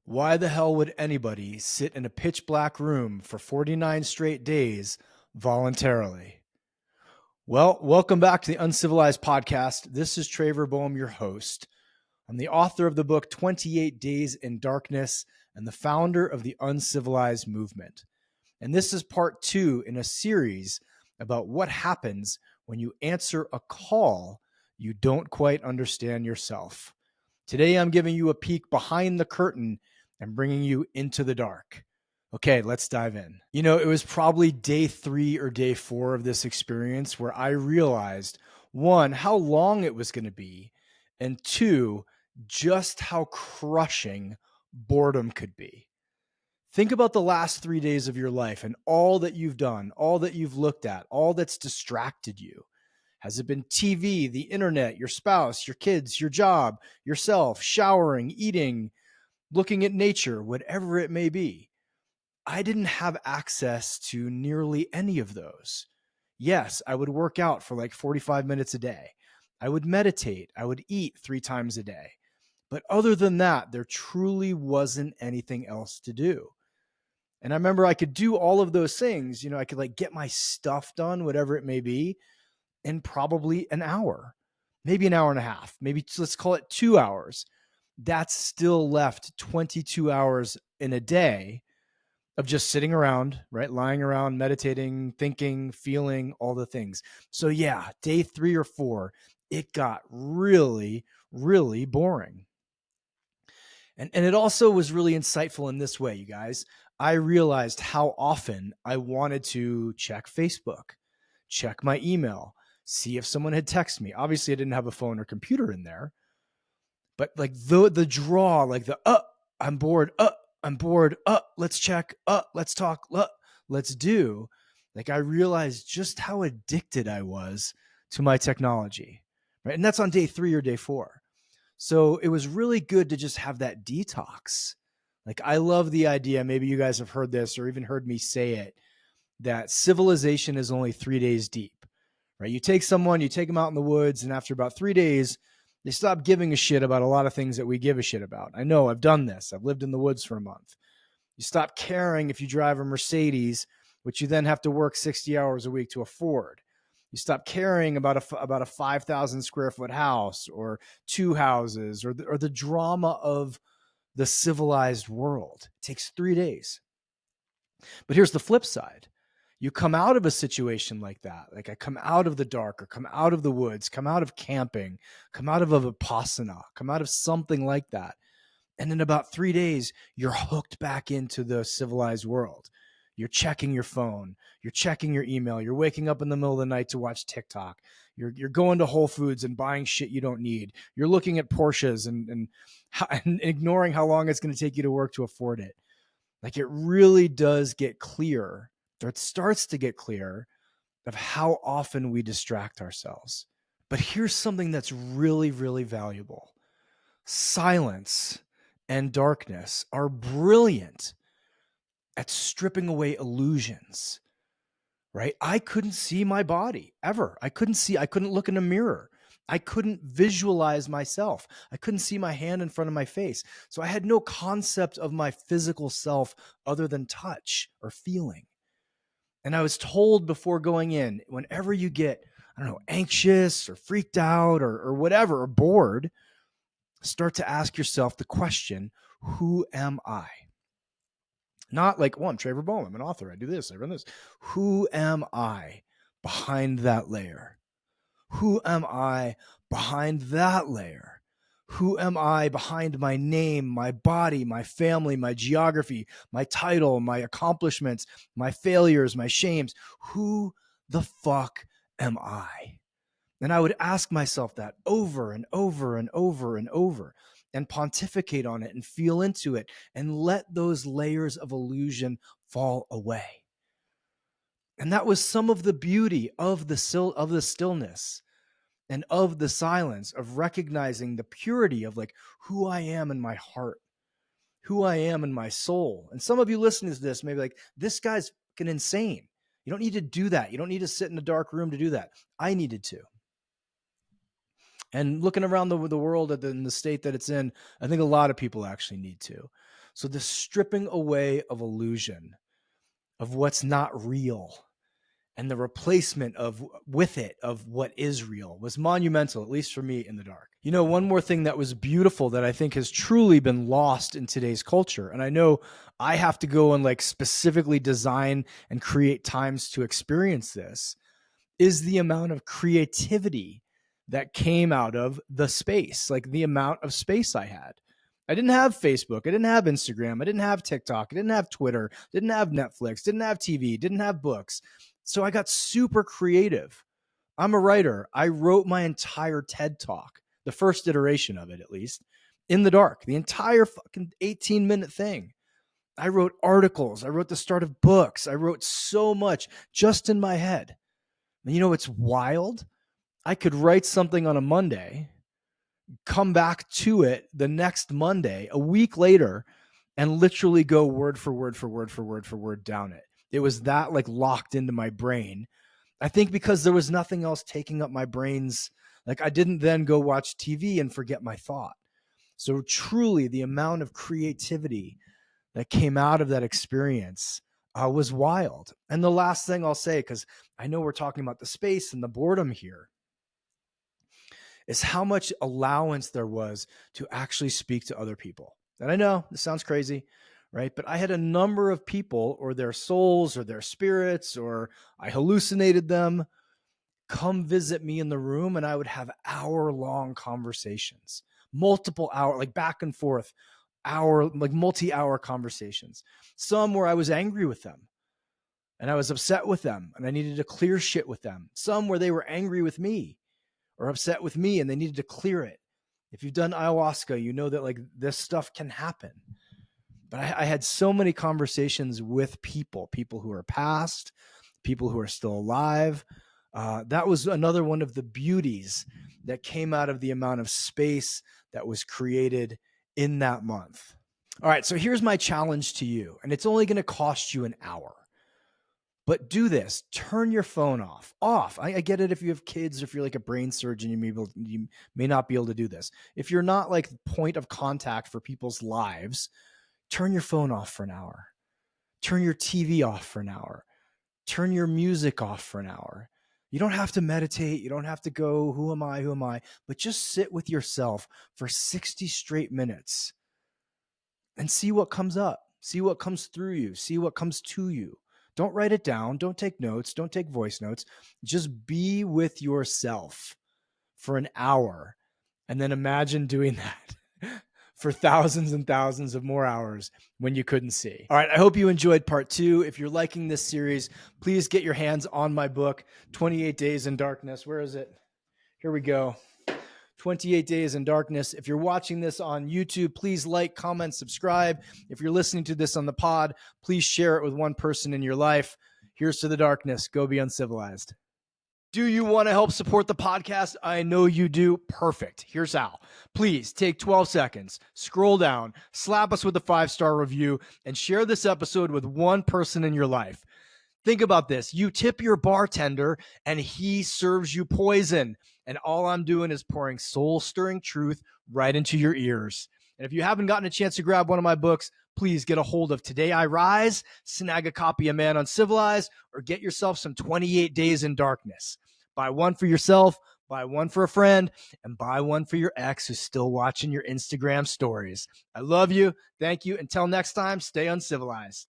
Why the hell would anybody sit in a pitch black room for 49 straight days voluntarily? Well, welcome back to the Uncivilized podcast. This is Traver Boehm, your host. I'm the author of the book 28 Days in Darkness and the founder of the Uncivilized movement. And this is part 2 in a series about what happens when you answer a call you don't quite understand yourself. Today, I'm giving you a peek behind the curtain and bringing you into the dark. Okay, let's dive in. It was probably day 3 or day 4 of this experience where I realized, one, how long it was going to be, and two, just how crushing boredom could be. Think about the last 3 days of your life and all that you've done, all that you've looked at, all that's distracted you. Has it been TV, the internet, your spouse, your kids, your job, yourself, showering, eating, looking at nature, whatever it may be? I didn't have access to nearly any of those. Yes, I would work out for like 45 minutes a day. I would meditate. I would eat 3 times a day. But other than that, there truly wasn't anything else to do. And I remember I could do all of those things. I could like get my stuff done, whatever it may be, in probably an hour, maybe an hour and a half, maybe let's call it 2 hours. That's still left 22 hours in a day of just sitting around, right? Lying around, meditating, thinking, feeling all the things. So yeah, day 3 or 4, it got really, really boring. And it also was really insightful in this way, you guys. I realized how often I wanted to check Facebook, check my email, see if someone had texted me. Obviously, I didn't have a phone or computer in there, but like the draw, like I'm bored, let's check, let's talk, let's do. Like I realized just how addicted I was to my technology, right? And that's on day 3 or day 4. So it was really good to just have that detox. Like I love the idea, maybe you guys have heard this or even heard me say it, that civilization is only 3 days deep, right? You take them out in the woods, and after about 3 days, they stop giving a shit about a lot of things that we give a shit about. I know, I've done this. I've lived in the woods for a month. You stop caring if you drive a Mercedes, which you then have to work 60 hours a week to afford. You stop caring about a 5,000 square foot house or 2 houses or the drama of the civilized world. It takes 3 days. But here's the flip side. You come out of a situation like that, like I come out of the dark or come out of the woods, come out of camping, come out of a Vipassana, come out of something like that. And in about 3 days, you're hooked back into the civilized world. You're checking your phone. You're checking your email. You're waking up in the middle of the night to watch TikTok. You're going to Whole Foods and buying shit you don't need. You're looking at Porsches and ignoring how long it's going to take you to work to afford it. Like it really does get clear, or it starts to get clear, of how often we distract ourselves. But here's something that's really, really valuable. Silence and darkness are brilliant at stripping away illusions, right? I couldn't see my body ever. I couldn't look in a mirror. I couldn't visualize myself. I couldn't see my hand in front of my face. So I had no concept of my physical self other than touch or feeling. And I was told before going in, whenever you get, anxious or freaked out or whatever, or bored, start to ask yourself the question, who am I? Not like, I'm Traver Boehm, I'm an author, I do this, I run this. Who am I behind that layer? Who am I behind that layer? Who am I behind my name, my body, my family, my geography, my title, my accomplishments, my failures, my shames? Who the fuck am I? And I would ask myself that over and over and over and over and pontificate on it and feel into it and let those layers of illusion fall away. And that was some of the beauty of the stillness and of the silence, of recognizing the purity of like who I am in my heart, who I am in my soul. And some of you listening to this may be like, this guy's fucking insane. You don't need to do that. You don't need to sit in a dark room to do that. I needed to. And looking around the world in the state that it's in, I think a lot of people actually need to. So the stripping away of illusion, of what's not real, and the replacement of with it of what is real was monumental, at least for me, in the dark. You know, one more thing that was beautiful that I think has truly been lost in today's culture, and I know I have to go and like specifically design and create times to experience this, is the amount of creativity that came out of the space, like the amount of space I had. I didn't have Facebook. I didn't have Instagram. I didn't have TikTok. I didn't have Twitter. Didn't have Netflix. Didn't have TV. Didn't have books. So I got super creative. I'm a writer. I wrote my entire TED Talk, the first iteration of it at least, in the dark, the entire fucking 18-minute thing. I wrote articles. I wrote the start of books. I wrote so much just in my head. And you know, it's wild. I could write something on a Monday, come back to it the next Monday, a week later, and literally go word for word for word for word for word down it. It was that like locked into my brain. I think because there was nothing else taking up my brains. Like I didn't then go watch TV and forget my thought. So truly the amount of creativity that came out of that experience was wild. And the last thing I'll say, because I know we're talking about the space and the boredom here, is how much allowance there was to actually speak to other people. And I know this sounds crazy, right? But I had a number of people or their souls or their spirits, or I hallucinated them, come visit me in the room, and I would have hour-long conversations, multiple hour, like back and forth, like multi-hour conversations. Some where I was angry with them and I was upset with them and I needed to clear shit with them. Some where they were angry with me or upset with me and they needed to clear it. If you've done ayahuasca, you know that like this stuff can happen. But I had so many conversations with people who are past, people who are still alive. That was another one of the beauties that came out of the amount of space that was created in that month. All right, so here's my challenge to you, and it's only going to cost you an hour. But do this. Turn your phone off. I get it if you have kids, or if you're like a brain surgeon, you may not be able to do this. If you're not like point of contact for people's lives, turn your phone off for an hour. Turn your TV off for an hour. Turn your music off for an hour. You don't have to meditate. You don't have to go, who am I? But just sit with yourself for 60 straight minutes and see what comes up. See what comes through you. See what comes to you. Don't write it down. Don't take notes. Don't take voice notes. Just be with yourself for an hour. And then imagine doing that for thousands and thousands of more hours when you couldn't see. All right. I hope you enjoyed part 2. If you're liking this series, please get your hands on my book, 28 Days in Darkness. Where is it? Here we go. 28 Days in Darkness. If you're watching this on YouTube, please like, comment, subscribe. If you're listening to this on the pod, please share it with one person in your life. Here's to the darkness. Go be uncivilized. Do you want to help support the podcast? I know you do. Perfect. Here's how. Please take 12 seconds, scroll down, slap us with a 5-star review, and share this episode with one person in your life. Think about this. You tip your bartender and he serves you poison. And all I'm doing is pouring soul-stirring truth right into your ears. And if you haven't gotten a chance to grab one of my books, please get a hold of Today I Rise, snag a copy of Man Uncivilized, or get yourself some 28 Days in Darkness. Buy one for yourself, buy one for a friend, and buy one for your ex who's still watching your Instagram stories. I love you. Thank you. Until next time, stay uncivilized.